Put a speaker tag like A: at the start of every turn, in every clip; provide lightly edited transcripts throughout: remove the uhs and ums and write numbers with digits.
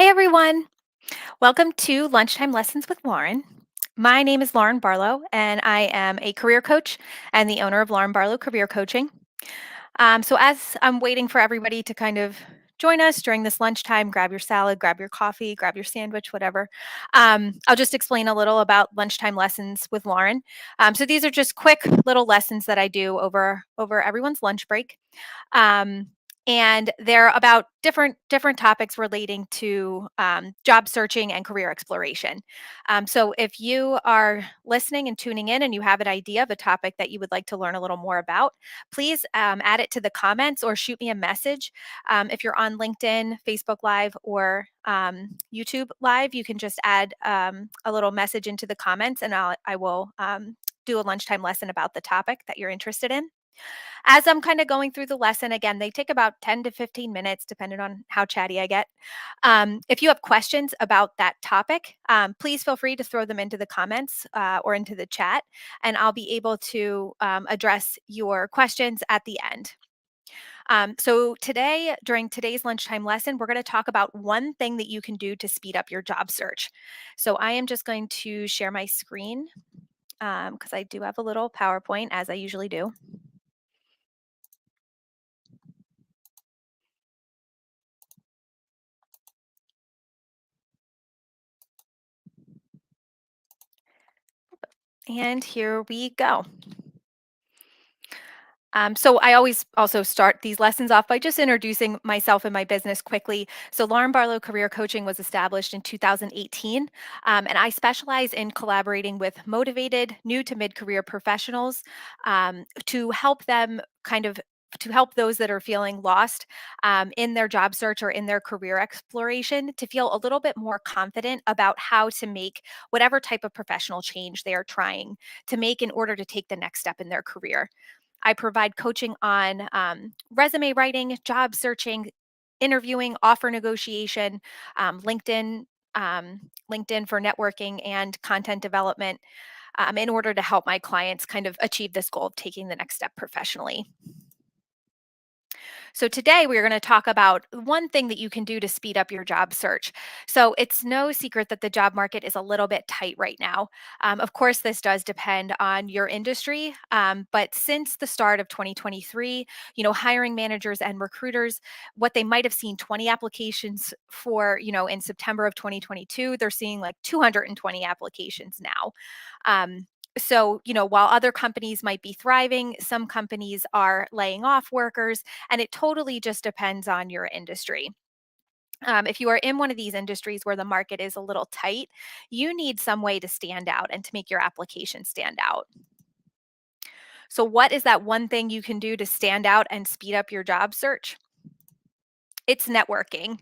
A: Hey everyone, welcome to Lunchtime Lessons with Lauren. My name is Lauren Barlow, and I am a career coach and the owner of Lauren Barlow Career Coaching. So, as I'm waiting for everybody to kind of join us during this lunchtime, grab your salad, grab your coffee, grab your sandwich, whatever. I'll just explain a little about Lunchtime Lessons with Lauren. So, these are just quick little lessons that I do over everyone's lunch break. Um, and they're about different topics relating to job searching and career exploration. So if you are listening and tuning in and you have an idea of a topic that you would like to learn a little more about, please add it to the comments or shoot me a message. If you're on LinkedIn, Facebook Live, or YouTube Live, you can just add a little message into the comments, and I will do a lunchtime lesson about the topic that you're interested in. As I'm kind of going through the lesson, again, they take about 10 to 15 minutes, depending on how chatty I get. If you have questions about that topic, please feel free to throw them into the comments or into the chat, and I'll be able to address your questions at the end. So, today, during today's lunchtime lesson, we're going to talk about one thing that you can do to speed up your job search. So, I am just going to share my screen because I do have a little PowerPoint, as I usually do. And here we go. So I always also start these lessons off by just introducing myself and my business quickly. So Lauren Barlow Career Coaching was established in 2018, and I specialize in collaborating with motivated new to mid-career professionals to help them to help those that are feeling lost in their job search or in their career exploration to feel a little bit more confident about how to make whatever type of professional change they are trying to make in order to take the next step in their career. I provide coaching on resume writing, job searching, interviewing, offer negotiation, LinkedIn, LinkedIn for networking and content development in order to help my clients kind of achieve this goal of taking the next step professionally. So today we're going to talk about one thing that you can do to speed up your job search. So it's no secret that the job market is a little bit tight right now. Of course, this does depend on your industry, but since the start of 2023, hiring managers and recruiters, what they might have seen 20 applications for, in September of 2022, they're seeing like 220 applications now. So, while other companies might be thriving, some companies are laying off workers, and it totally just depends on your industry. If you are in one of these industries where the market is a little tight, you need some way to stand out and to make your application stand out. So, what is that one thing you can do to stand out and speed up your job search? It's networking.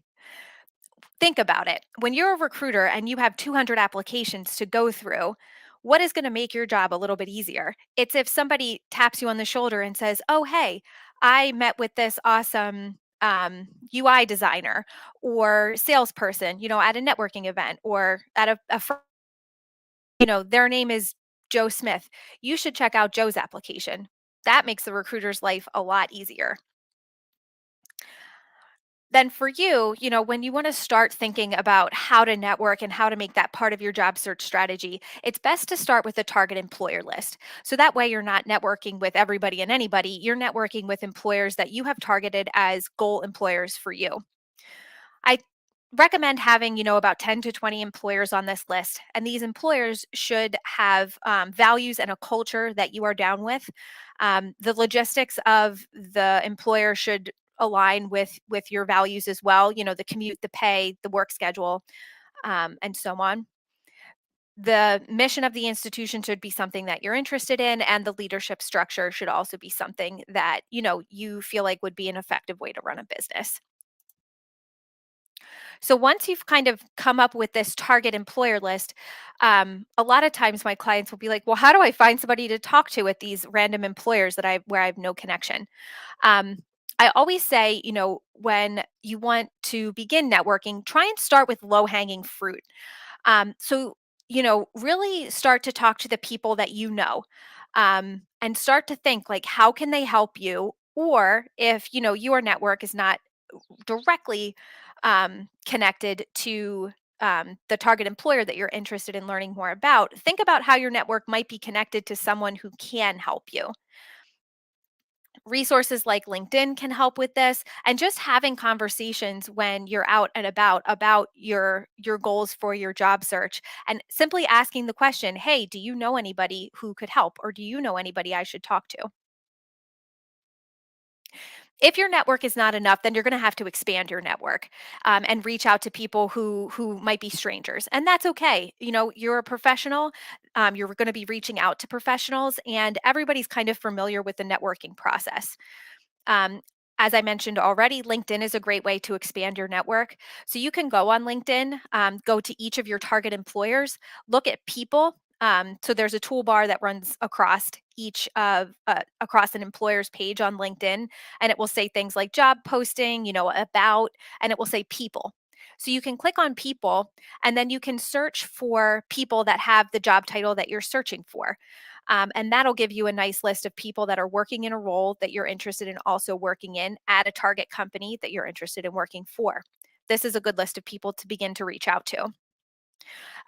A: Think about it. When you're a recruiter and you have 200 applications to go through, what is going to make your job a little bit easier? It's if somebody taps you on the shoulder and says, "Oh, hey, I met with this awesome UI designer or salesperson, at a networking event or at their name is Joe Smith. You should check out Joe's application." That makes the recruiter's life a lot easier. Then for you, when you want to start thinking about how to network and how to make that part of your job search strategy, it's best to start with a target employer list. So that way you're not networking with everybody and anybody, you're networking with employers that you have targeted as goal employers for you. I recommend having, about 10 to 20 employers on this list. And these employers should have values and a culture that you are down with. The logistics of the employer should align with your values as well. The commute, the pay, the work schedule, and so on. The mission of the institution should be something that you're interested in, and the leadership structure should also be something that you feel like would be an effective way to run a business. So once you've kind of come up with this target employer list, a lot of times my clients will be like, "Well, how do I find somebody to talk to at these random employers where I have no connection?" Um, I always say, when you want to begin networking, try and start with low hanging fruit. Really start to talk to the people that and start to think like, how can they help you? Or if your network is not directly connected to the target employer that you're interested in learning more about, think about how your network might be connected to someone who can help you. Resources like LinkedIn can help with this, and just having conversations when you're out and about your goals for your job search, and simply asking the question, "Hey, do you know anybody who could help, or do you know anybody I should talk to?" If your network is not enough, then you're going to have to expand your network, and reach out to people who might be strangers, and that's okay. You know, you're a professional. You're going to be reaching out to professionals, and everybody's kind of familiar with the networking process. Um, as I mentioned already, LinkedIn is a great way to expand your network. So you can go on LinkedIn, go to each of your target employers, look at people. So there's a toolbar that runs across each of across an employer's page on LinkedIn, and it will say things like job posting, about, and it will say people. So you can click on people, and then you can search for people that have the job title that you're searching for. And that'll give you a nice list of people that are working in a role that you're interested in also working in at a target company that you're interested in working for. This is a good list of people to begin to reach out to.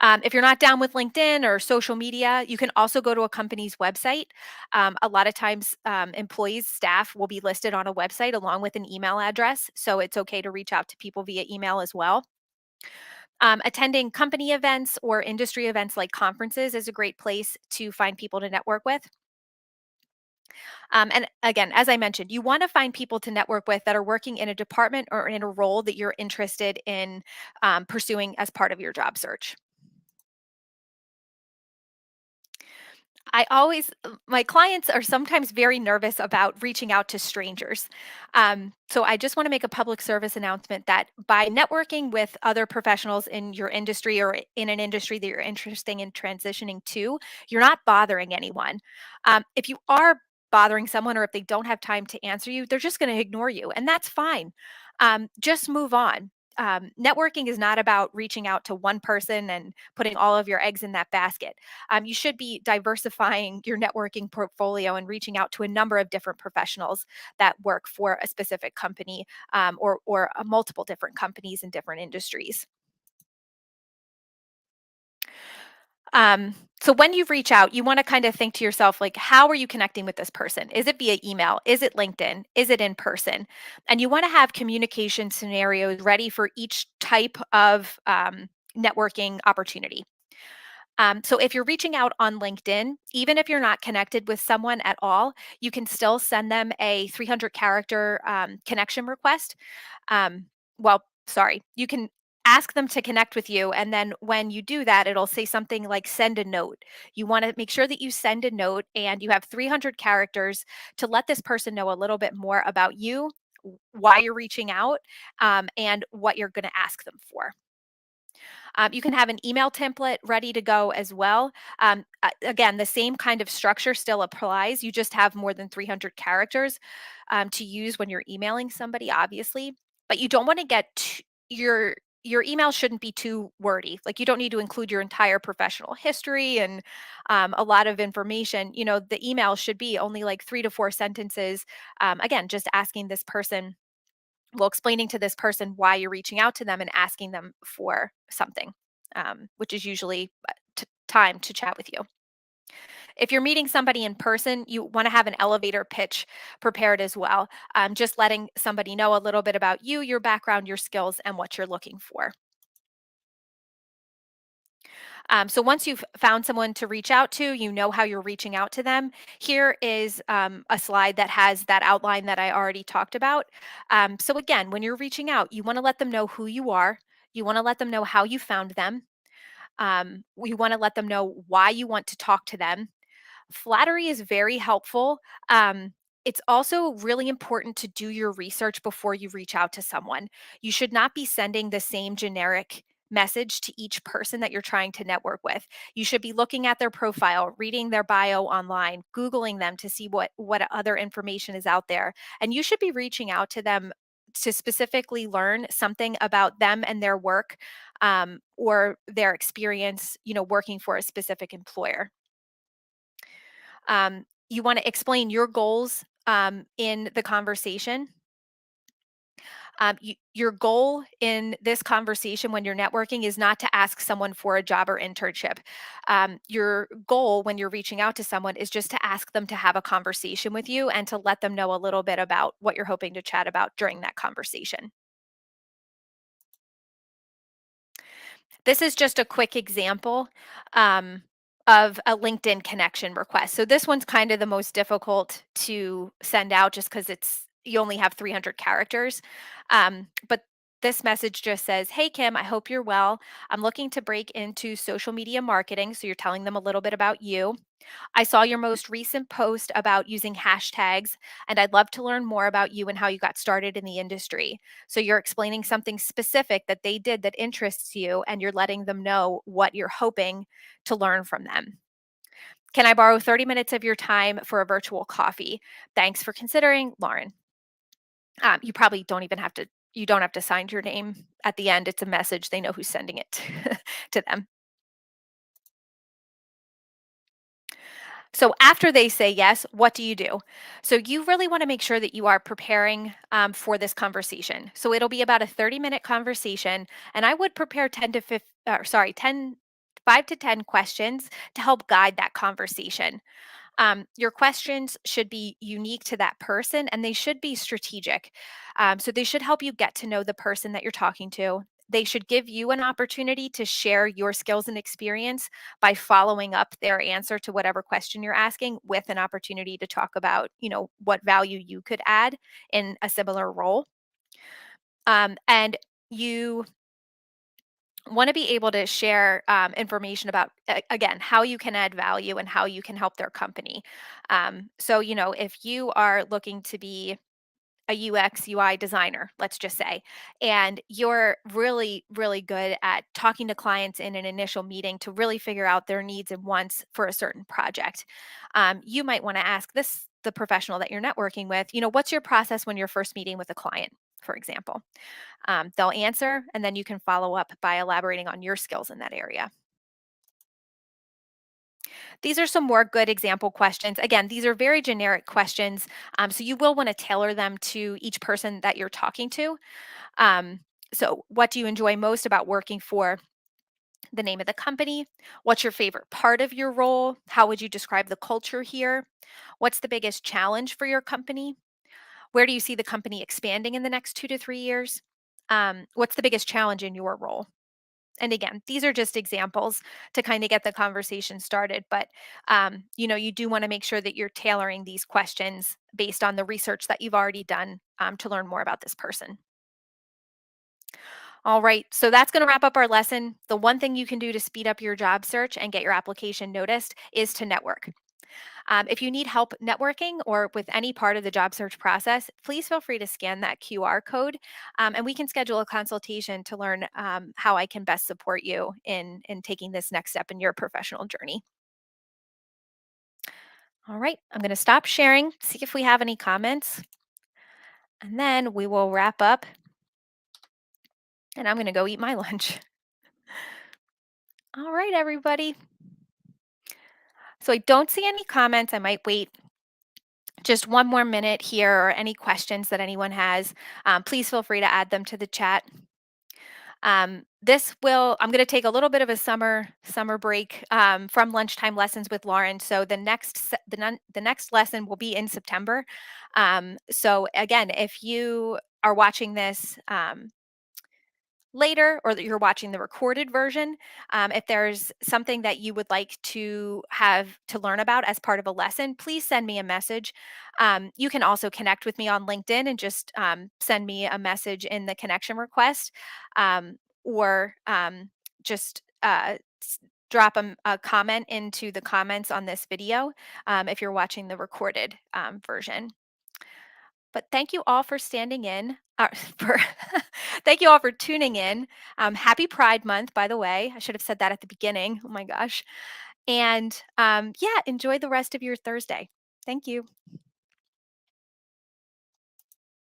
A: If you're not down with LinkedIn or social media, you can also go to a company's website. A lot of times, employees, staff will be listed on a website along with an email address. So it's okay to reach out to people via email as well. Attending company events or industry events like conferences is a great place to find people to network with. And again, as I mentioned, you want to find people to network with that are working in a department or in a role that you're interested in pursuing as part of your job search. My clients are sometimes very nervous about reaching out to strangers. So I just want to make a public service announcement that by networking with other professionals in your industry or in an industry that you're interested in transitioning to, you're not bothering anyone. If you are bothering someone, or if they don't have time to answer you, they're just going to ignore you, and that's fine. Just move on. Networking is not about reaching out to one person and putting all of your eggs in that basket. You should be diversifying your networking portfolio and reaching out to a number of different professionals that work for a specific company, or multiple different companies in different industries. So when you reach out, you want to kind of think to yourself, like, how are you connecting with this person? Is it via email? Is it LinkedIn? Is it in person? And you want to have communication scenarios ready for each type of networking opportunity. So if you're reaching out on LinkedIn, even if you're not connected with someone at all, you can still send them a 300 character connection request. Well, sorry, you can ask them to connect with you. And then when you do that, it'll say something like send a note. You want to make sure that you send a note and you have 300 characters to let this person know a little bit more about you, why you're reaching out, and what you're going to ask them for. You can have an email template ready to go as well. Again, the same kind of structure still applies. You just have more than 300 characters to use when you're emailing somebody, obviously. But you don't want to your email shouldn't be too wordy. Like, you don't need to include your entire professional history and a lot of information. The email should be only like 3 to 4 sentences. Again, just asking this person, well, explaining to this person why you're reaching out to them and asking them for something, which is usually time to chat with you. If you're meeting somebody in person, you want to have an elevator pitch prepared as well. Just letting somebody know a little bit about you, your background, your skills, and what you're looking for. So once you've found someone to reach out to, you know how you're reaching out to them. Here is a slide that has that outline that I already talked about. So again, when you're reaching out, you want to let them know who you are. You want to let them know how you found them. You want to let them know why you want to talk to them. Flattery is very helpful. It's also really important to do your research before you reach out to someone. You should not be sending the same generic message to each person that you're trying to network with. You should be looking at their profile, reading their bio online, googling them to see what other information is out there. And you should be reaching out to them to specifically learn something about them and their work, or their experience, working for a specific employer. You want to explain your goals in the conversation. Your goal in this conversation when you're networking is not to ask someone for a job or internship. Your goal when you're reaching out to someone is just to ask them to have a conversation with you and to let them know a little bit about what you're hoping to chat about during that conversation. This is just a quick example um, of a LinkedIn connection request. So this one's kind of the most difficult to send out just because you only have 300 characters. But this message just says, "Hey Kim, I hope you're well. I'm looking to break into social media marketing." So you're telling them a little bit about you. I saw your most recent post about using hashtags, and I'd love to learn more about you and how you got started in the industry. So you're explaining something specific that they did that interests you, and you're letting them know what you're hoping to learn from them. Can I borrow 30 minutes of your time for a virtual coffee? Thanks for considering, Lauren. You probably don't even have to. You don't have to sign your name at the end. It's a message. They know who's sending it to them. So after they say yes, what do you do? So you really want to make sure that you are preparing for this conversation. So it'll be about a 30-minute conversation, and I would prepare 10 to 5, sorry, 10, 5 to 10 questions to help guide that conversation. Your questions should be unique to that person and they should be strategic. So they should help you get to know the person that you're talking to. They should give you an opportunity to share your skills and experience by following up their answer to whatever question you're asking with an opportunity to talk about, what value you could add in a similar role. And you want to be able to share information about again how you can add value and how you can help their company. So if you are looking to be a UX UI designer, let's just say, and you're really really good at talking to clients in an initial meeting to really figure out their needs and wants for a certain project, you might want to ask this the professional that you're networking with, what's your process when you're first meeting with a client, for example. They'll answer, and then you can follow up by elaborating on your skills in that area. These are some more good example questions. Again, these are very generic questions, so you will want to tailor them to each person that you're talking to. Um, so, what do you enjoy most about working for? The name of the company. What's your favorite part of your role? How would you describe the culture here? What's the biggest challenge for your company? Where do you see the company expanding in the next 2 to 3 years? What's the biggest challenge in your role? And again, these are just examples to kind of get the conversation started. But you do want to make sure that you're tailoring these questions based on the research that you've already done to learn more about this person. All right, so that's going to wrap up our lesson. The one thing you can do to speed up your job search and get your application noticed is to network. If you need help networking or with any part of the job search process, please feel free to scan that QR code, and we can schedule a consultation to learn how I can best support you in taking this next step in your professional journey. All right, I'm going to stop sharing, see if we have any comments, and then we will wrap up. And I'm going to go eat my lunch. All right, everybody. So I don't see any comments. I might wait just one more minute here or any questions that anyone has. Please feel free to add them to the chat. I'm going to take a little bit of a summer break from lunchtime lessons with Lauren. So the next lesson will be in September. So again, if you are watching this later or that you're watching the recorded version, if there's something that you would like to have to learn about as part of a lesson, please send me a message. You can also connect with me on LinkedIn and just send me a message in the connection request, or just drop a comment into the comments on this video if you're watching the recorded version. But thank you all for standing in. For thank you all for tuning in. Happy Pride Month, by the way. I should have said that at the beginning. Oh my gosh. And yeah, enjoy the rest of your Thursday. Thank you.